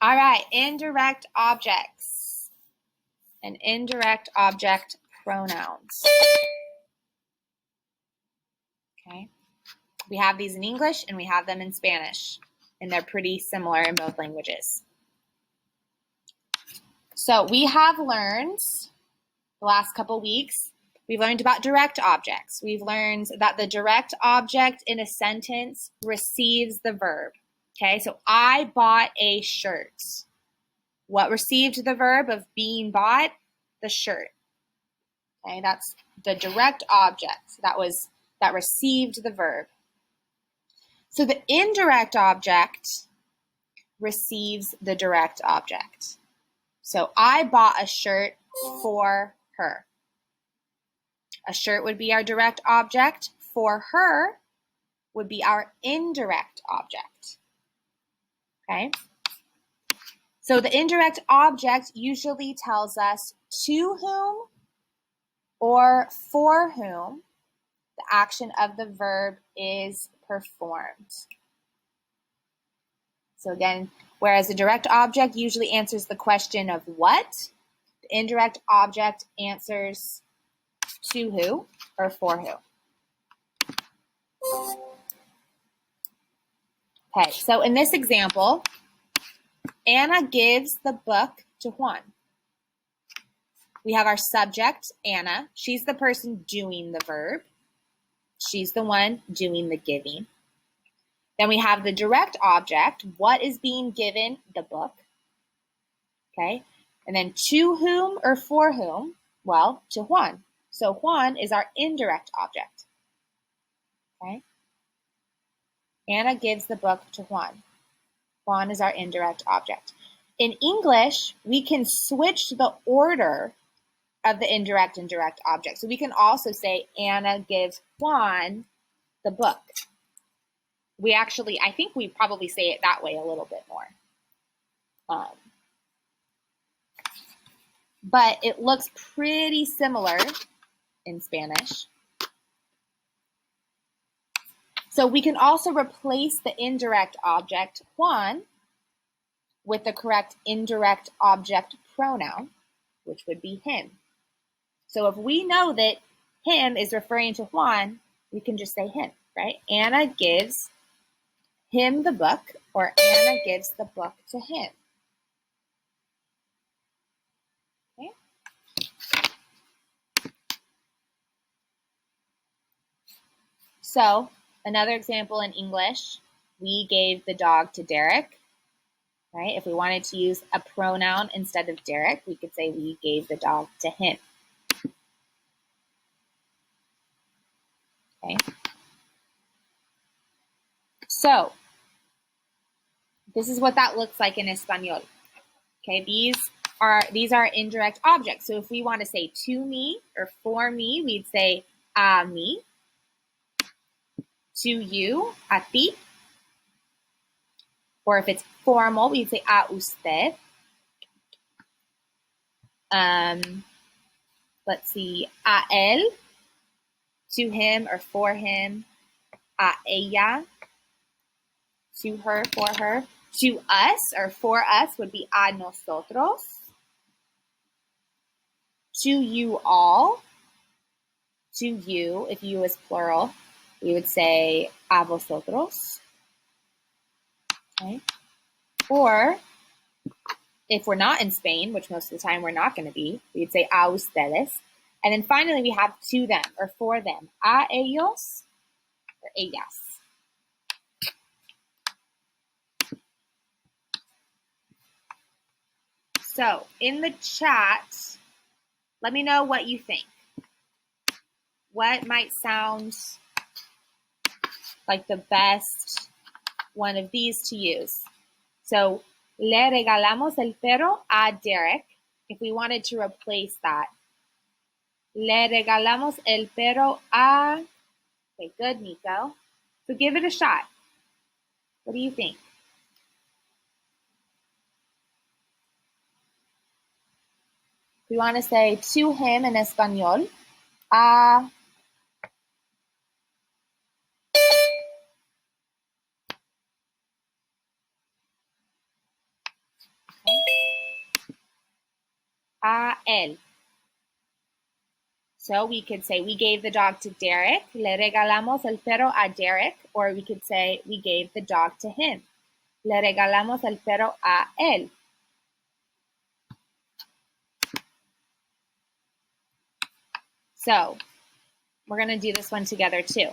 All right, indirect objects and indirect object pronouns. Okay, we have these in English and we have them in Spanish, and they're pretty similar in both languages. So we have learned the last couple weeks, we've learned about direct objects. We've learned that the direct object in a sentence receives the verb. Okay, so I bought a shirt. What received the verb of being bought? The shirt. Okay, that's the direct object that received the verb. So the indirect object receives the direct object. So I bought a shirt for her. A shirt would be our direct object. For her would be our indirect object. Okay? So the indirect object usually tells us to whom or for whom the action of the verb is performed. So again, whereas the direct object usually answers the question of what, the indirect object answers to who or for who. Okay, so in this example, Anna gives the book to Juan. We have our subject, Anna. She's the person doing the verb. She's the one doing the giving. Then we have the direct object. What is being given? The book. Okay, and then to whom or for whom? Well, to Juan. So Juan is our indirect object. Okay, Anna gives the book to Juan. Juan is our indirect object. In English, we can switch the order of the indirect and direct object. So we can also say Anna gives Juan the book. I think we probably say it that way a little bit more. But it looks pretty similar in Spanish. So we can also replace the indirect object, Juan, with the correct indirect object pronoun, which would be him. So if we know that him is referring to Juan, we can just say him, right? Anna gives him the book, or Anna gives the book to him. Okay? So another example in English, we gave the dog to Derek. Right? If we wanted to use a pronoun instead of Derek, we could say we gave the dog to him. Okay. So this is what that looks like in Español. Okay, these are indirect objects. So if we want to say to me or for me, we'd say a mí. To you, a ti. Or if it's formal, we'd say a usted. Let's see, a él, to him or for him. A ella, to her, for her. To us or for us would be a nosotros. To you all. To you, if you is plural, we would say a vosotros. Okay. Or if we're not in Spain, which most of the time we're not going to be, we'd say a ustedes. And then finally we have to them or for them. A ellos or ellas. So in the chat, let me know what you think. What might sound like the best one of these to use? So, le regalamos el perro a Derek. If we wanted to replace that. Le regalamos el perro a... Okay, good, Nico. So give it a shot. What do you think? We want to say to him in Español. A... a él. So we could say we gave the dog to Derek. Le regalamos el perro a Derek. Or we could say we gave the dog to him. Le regalamos el perro a él. So we're going to do this one together too.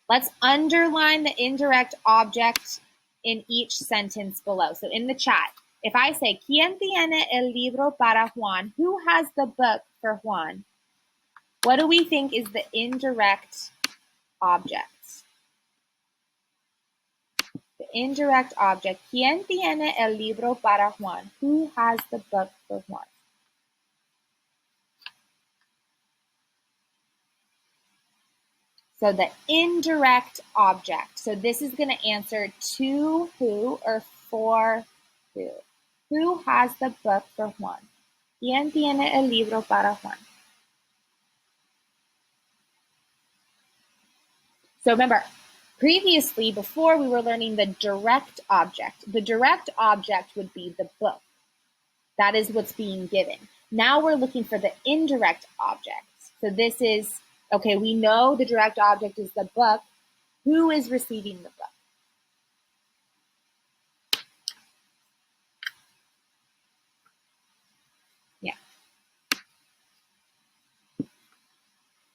Let's underline the indirect object in each sentence below. So in the chat, if I say, ¿Quién tiene el libro para Juan? Who has the book for Juan? What do we think is the indirect object? The indirect object, ¿Quién tiene el libro para Juan? Who has the book for Juan? So the indirect object. So this is going to answer to who or for who. Who has the book for Juan? ¿Quién tiene el libro para Juan? So remember, previously, before we were learning the direct object. The direct object would be the book. That is what's being given. Now we're looking for the indirect object. So this is, okay, we know the direct object is the book. Who is receiving the book? Yeah.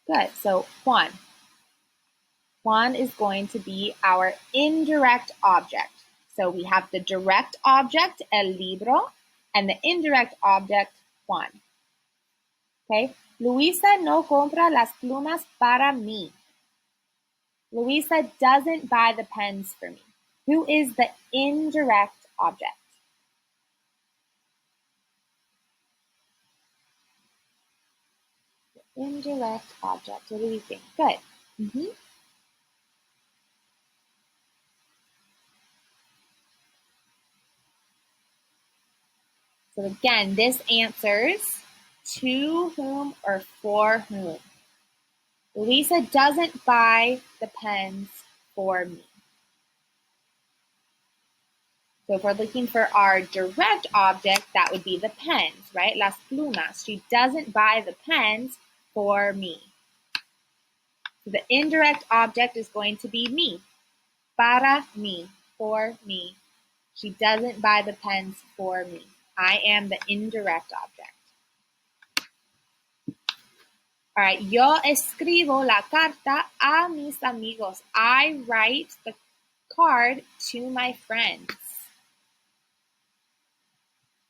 Good. So Juan. Juan is going to be our indirect object. So we have the direct object, el libro, and the indirect object, Juan. Okay? Luisa no compra las plumas para mí. Luisa doesn't buy the pens for me. Who is the indirect object? The indirect object. What do we think? Good. So again, this answers to whom or for whom. Luisa doesn't buy the pens for me. So if we're looking for our direct object, that would be the pens, right? Las plumas. She doesn't buy the pens for me. So the indirect object is going to be me. Para mí, for me. She doesn't buy the pens for me. I am the indirect object. All right, yo escribo la carta a mis amigos. I write the card to my friends.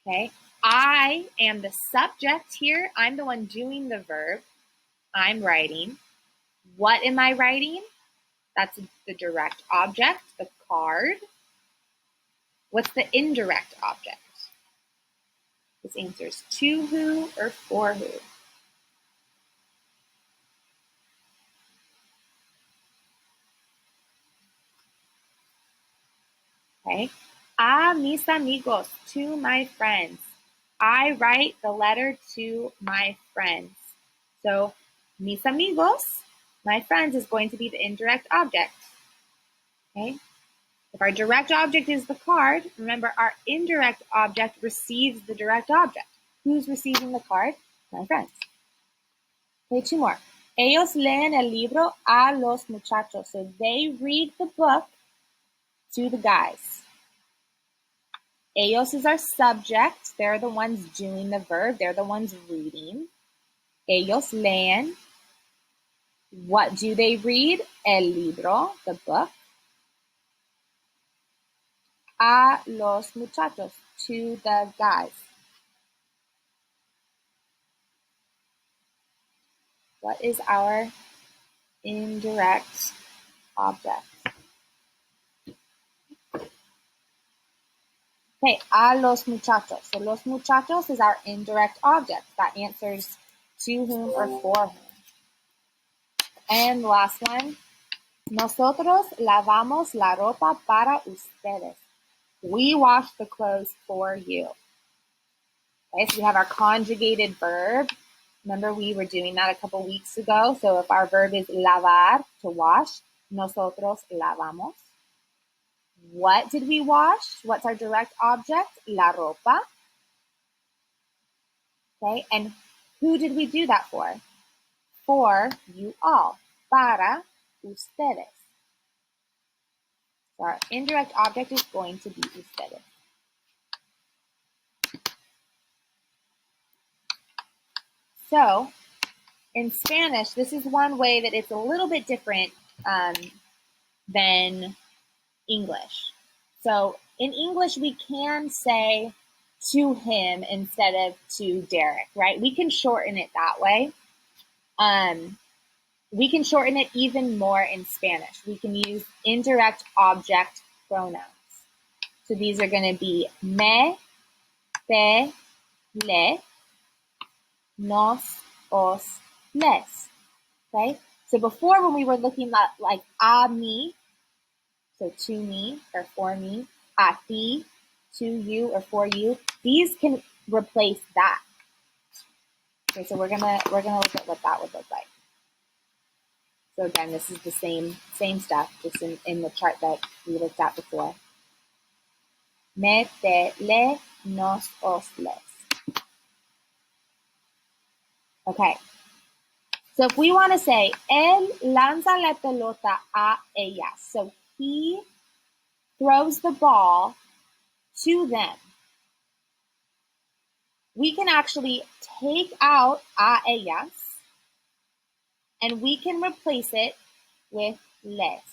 Okay, I am the subject here. I'm the one doing the verb. I'm writing. What am I writing? That's the direct object, the card. What's the indirect object? This answers to who or for who. Okay, a mis amigos, to my friends. I write the letter to my friends. So, mis amigos, my friends, is going to be the indirect object. Okay, if our direct object is the card, remember our indirect object receives the direct object. Who's receiving the card? My friends. Okay, two more. Ellos leen el libro a los muchachos. So they read the book to the guys. Ellos is our subject. They're the ones doing the verb. They're the ones reading. Ellos leen. What do they read? El libro, the book. A los muchachos, to the guys. What is our indirect object? Okay, a los muchachos. So los muchachos is our indirect object. That answers to whom or for whom. And the last one. Nosotros lavamos la ropa para ustedes. We wash the clothes for you. Okay, so we have our conjugated verb. Remember, we were doing that a couple weeks ago. So if our verb is lavar, to wash, nosotros lavamos. What did we wash? What's our direct object? La ropa. Okay, and who did we do that for? For you all. Para ustedes. So our indirect object is going to be ustedes. So in Spanish, this is one way that it's a little bit different than English. So in English, we can say to him instead of to Derek, right? We can shorten it that way. We can shorten it even more in Spanish. We can use indirect object pronouns. So these are going to be me, te, le, nos, os, les. Okay? So before when we were looking at like a mí, so to me or for me, a ti, to you or for you, these can replace that. Okay, so we're gonna look at what that would look like. So again, this is the same stuff, just in the chart that we looked at before. Me, te, le, nos, os, les. Okay. So if we want to say, él lanza la pelota a ella. So he throws the ball to them. We can actually take out a ellas and we can replace it with les.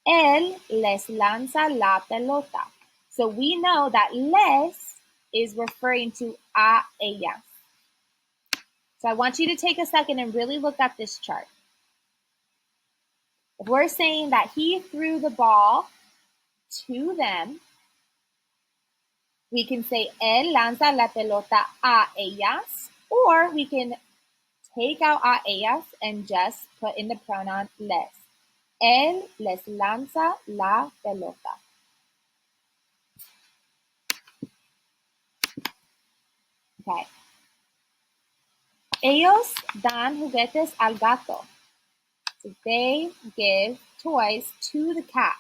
Él les lanza la pelota. So we know that les is referring to a ellas. So I want you to take a second and really look at this chart. If we're saying that he threw the ball to them, we can say él lanza la pelota a ellas, or we can take out a ellas and just put in the pronoun les. Él les lanza la pelota. Okay. Ellos dan juguetes al gato. So they give toys to the cat.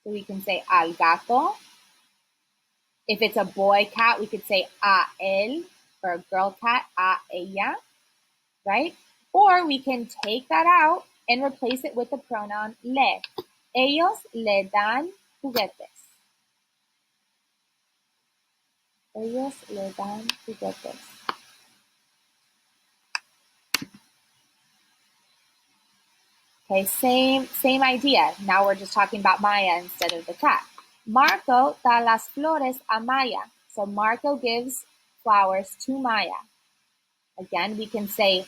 So we can say al gato. If it's a boy cat, we could say a él, or a girl cat, a ella, right? Or we can take that out and replace it with the pronoun le. Ellos le dan juguetes. Ellos le dan juguetes. Okay, same idea. Now we're just talking about Maya instead of the cat. Marco da las flores a Maya. So Marco gives flowers to Maya. Again, we can say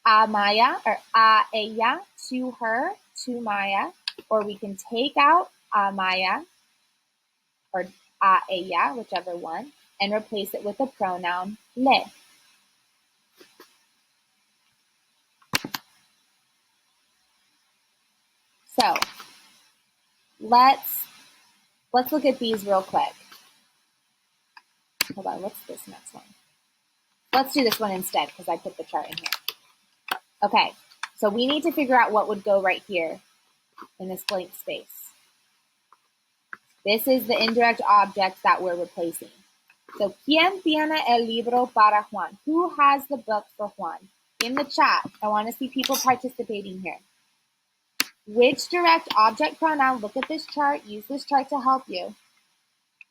a Maya or a ella, to her, to Maya. Or we can take out a Maya or a ella, whichever one, and replace it with the pronoun le. So let's look at these real quick. Hold on, what's this next one? Let's do this one instead because I put the chart in here. Okay, so we need to figure out what would go right here in this blank space. This is the indirect object that we're replacing. So, ¿quién tiene el libro para Juan? Who has the book for Juan? In the chat, I want to see people participating here. Which direct object pronoun? Look at this chart. Use this chart to help you.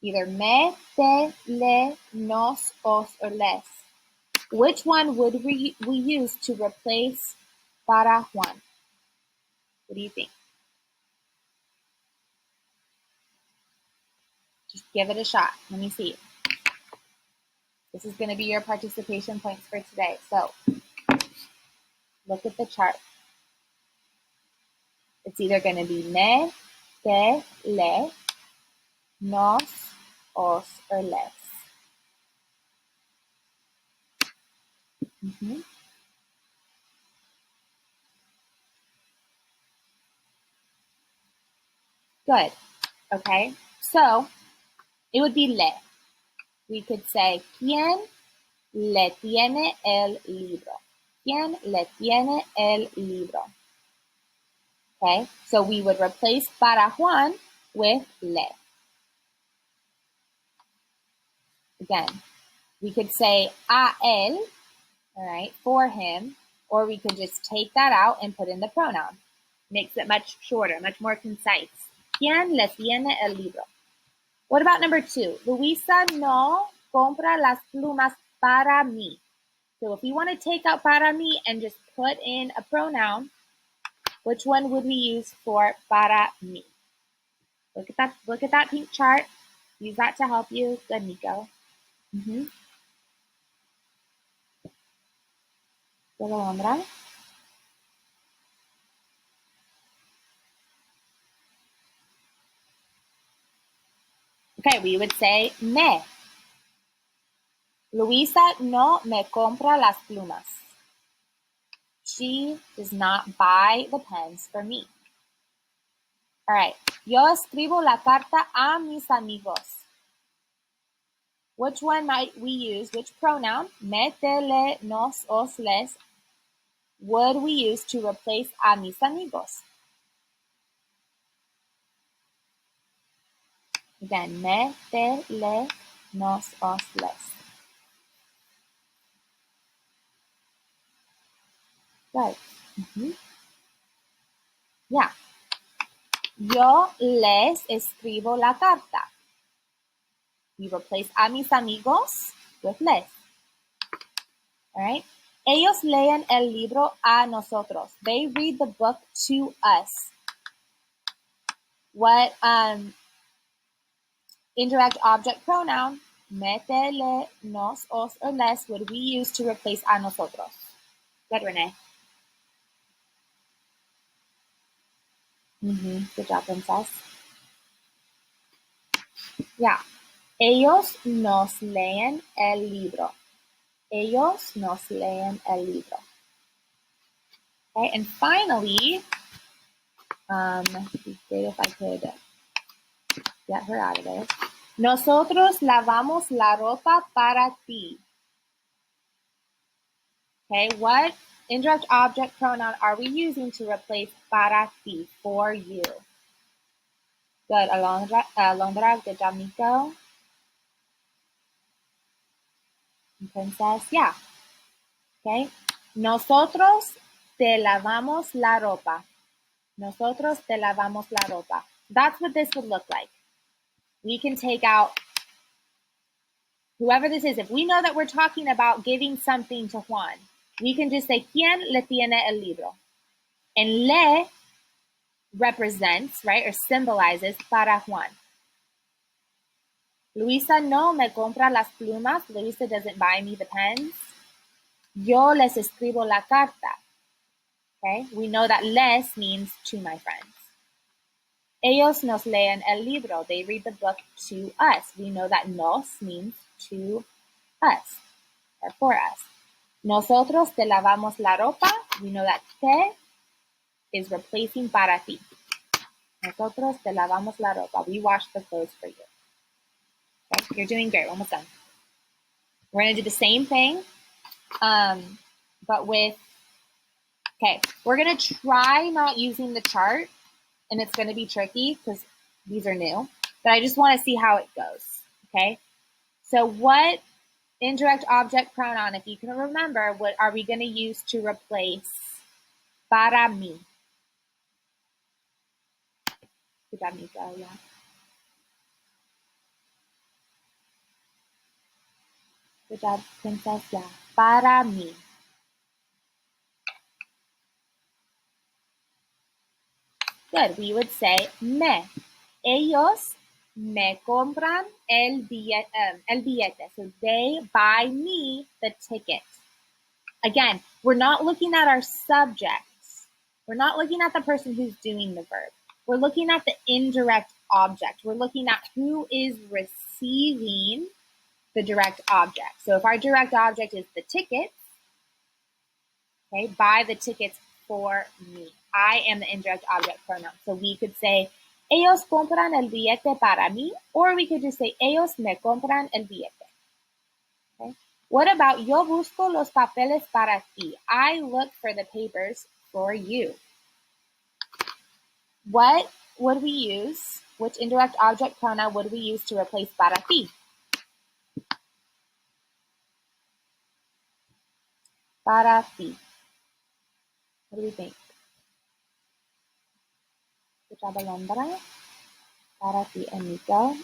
Either me, te, le, nos, os, or les. Which one would we use to replace para Juan? What do you think? Just give it a shot. Let me see. This is going to be your participation points for today. So look at the chart. It's either going to be me, te, le, nos, os, or les. Good. Okay. So it would be le. We could say, ¿quién le tiene el libro? ¿Quién le tiene el libro? Okay. So we would replace para Juan with le. Again, we could say a él, all right, for him, or we could just take that out and put in the pronoun. Makes it much shorter, much more concise. ¿Quién le tiene el libro? What about number 2? Luisa no compra las plumas para mí. So if we want to take out para mí and just put in a pronoun, which one would we use for para mí? Look at that pink chart. Use that to help you. Good, Nico. Alondra. Okay, we would say me. Luisa no me compra las plumas. She does not buy the pens for me. All right. Yo escribo la carta a mis amigos. Which one might we use? Which pronoun? Me, te, le, nos, os, les would we use to replace a mis amigos? Again, me, te, le, nos, os, les. Right. Yeah. Yo les escribo la carta. We replace a mis amigos with les. All right. Ellos leen el libro a nosotros. They read the book to us. What indirect object pronoun, me, te, le, nos, os, or les, would we use to replace a nosotros? Good, Renee. Good job, princess. Yeah. Ellos nos leen el libro. Ellos nos leen el libro. Okay, and finally, it'd be great if I could get her out of there. Nosotros lavamos la ropa para ti. Okay, what indirect object pronoun are we using to replace para ti, for you? Good, Alondra, good job, Nico. Princess, yeah. Okay, nosotros te lavamos la ropa. Nosotros te lavamos la ropa. That's what this would look like. We can take out whoever this is. If we know that we're talking about giving something to Juan, we can just say, ¿Quién le tiene el libro? And le represents, right, or symbolizes para Juan. Luisa no me compra las plumas. Luisa doesn't buy me the pens. Yo les escribo la carta. Okay, we know that les means to my friends. Ellos nos leen el libro. They read the book to us. We know that nos means to us, or for us. Nosotros te lavamos la ropa. We know that te is replacing para ti. Nosotros te lavamos la ropa. We wash the clothes for you. Okay, you're doing great. We're almost done. We're going to do the same thing, but with, okay, we're going to try not using the chart, and it's going to be tricky because these are new, but I just want to see how it goes, okay? So what indirect object pronoun, if you can remember, what are we going to use to replace para mí? Good job, Nico, yeah. Good job, princess, yeah. Para mí. Good, we would say me. Ellos me compran el billete. So they buy me the ticket. Again, we're not looking at our subjects. We're not looking at the person who's doing the verb. We're looking at the indirect object. We're looking at who is receiving the direct object. So if our direct object is the tickets, okay, buy the tickets for me. I am the indirect object pronoun. So we could say, ellos compran el billete para mí, or we could just say, ellos me compran el billete. Okay. What about yo busco los papeles para ti? I look for the papers for you. What would we use? Which indirect object pronoun would we use to replace para ti? Para ti. What do we think? Good job, Alondra. Para ti, Enrico.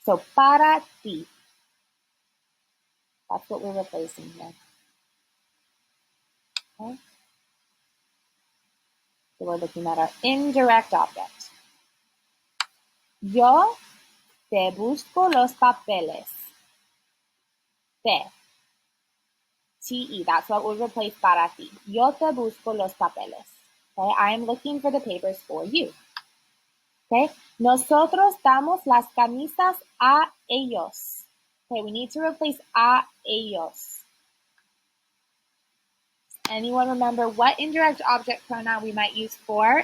So, para ti. That's what we're replacing here. Okay. So we're looking at our indirect object. Yo te busco los papeles. Te. Te. That's what we'll replace para ti. Yo te busco los papeles. Okay. I am looking for the papers for you. Okay. Nosotros damos las camisas a ellos. Okay. We need to replace a ellos. Anyone remember what indirect object pronoun we might use for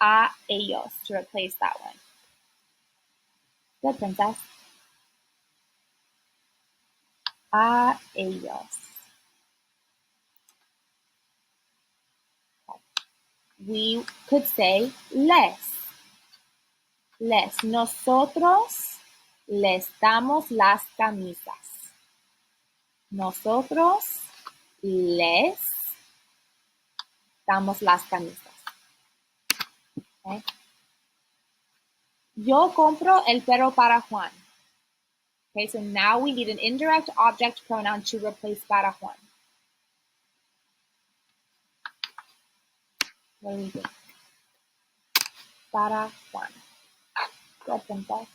a ellos to replace that one? Good, princess. A ellos. Okay. We could say les. Les. Nosotros les damos las camisas. Nosotros les damos las camisas. Okay. Yo compro el perro para Juan. Okay, so now we need an indirect object pronoun to replace para Juan. What do we think? Para Juan. Good, princess.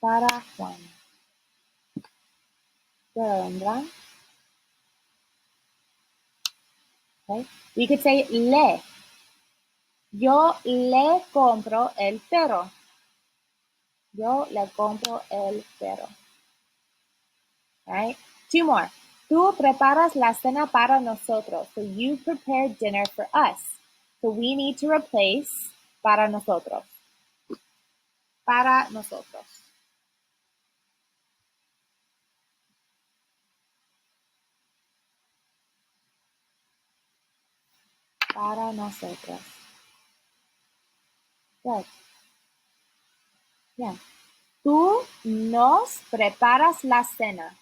Para Juan. Good, Alondra. Okay, we could say le. Yo le compro el perro. Yo le compro el perro. All right, two more. Tú preparas la cena para nosotros. So you prepare dinner for us. So we need to replace para nosotros. Para nosotros. Para nosotros. Good. Yeah. Tú nos preparas la cena.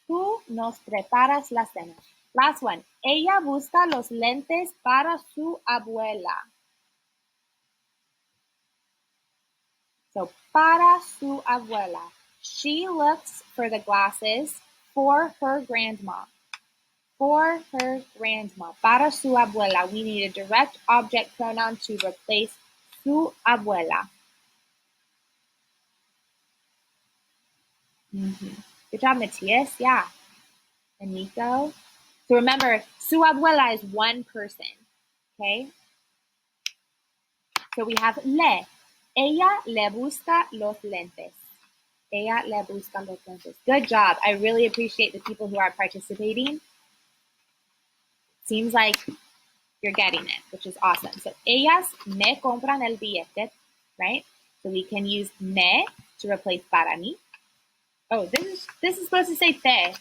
Tú nos preparas la cena. Last one. Ella busca los lentes para su abuela. So, para su abuela. She looks for the glasses for her grandma. For her grandma. Para su abuela. We need a direct object pronoun to replace su abuela. Good job, Matthias. Yeah. And Nico. So remember, su abuela is one person. Okay? So we have le. Ella le busca los lentes. Ella le busca los lentes. Good job. I really appreciate the people who are participating. Seems like you're getting it, which is awesome. So, ellas me compran el billete, right? So we can use me to replace para mí. Oh, this is supposed to say te.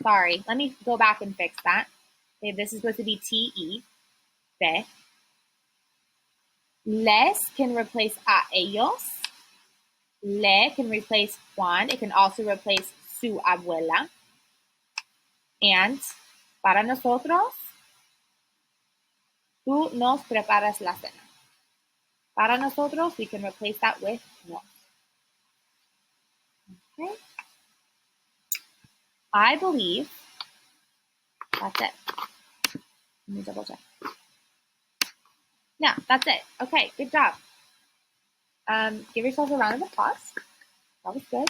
Sorry. Let me go back and fix that. Okay, this is supposed to be te. Te. Les can replace a ellos. Le can replace Juan. It can also replace su abuela. And para nosotros, tú nos preparas la cena. Para nosotros, we can replace that with nos. Okay. I believe that's it. Let me double check. Yeah, that's it. Okay, good job. Give yourself a round of applause. That was good.